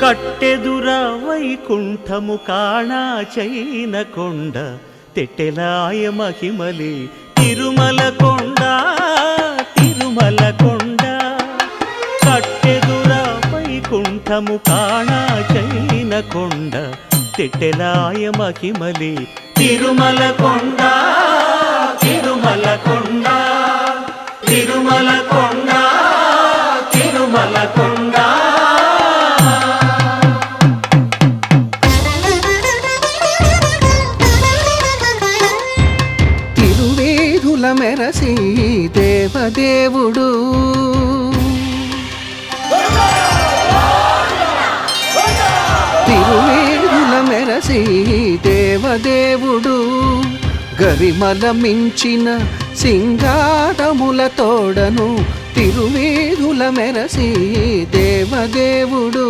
కట్టెదుర వైకుంఠము కాణా చైన కొండ తెట్టెలాయ మహిమలే తిరుమల కొండ తిరుమల కొండ కట్టెదుర వైకుంఠము కాణా చైన కొండ తెట్టెలాయ మహిమలే తిరుమల కొండ తిరుమల కొండ తిరుమల కొండ తిరుమల కొండ తిరువేధుల మెరసి దేవదేవుడు తిరువేధుల మెరసి దేవదేవుడు గరిమల మించిన సింగారముల తోడను తిరువేధుల మెరసి దేవదేవుడు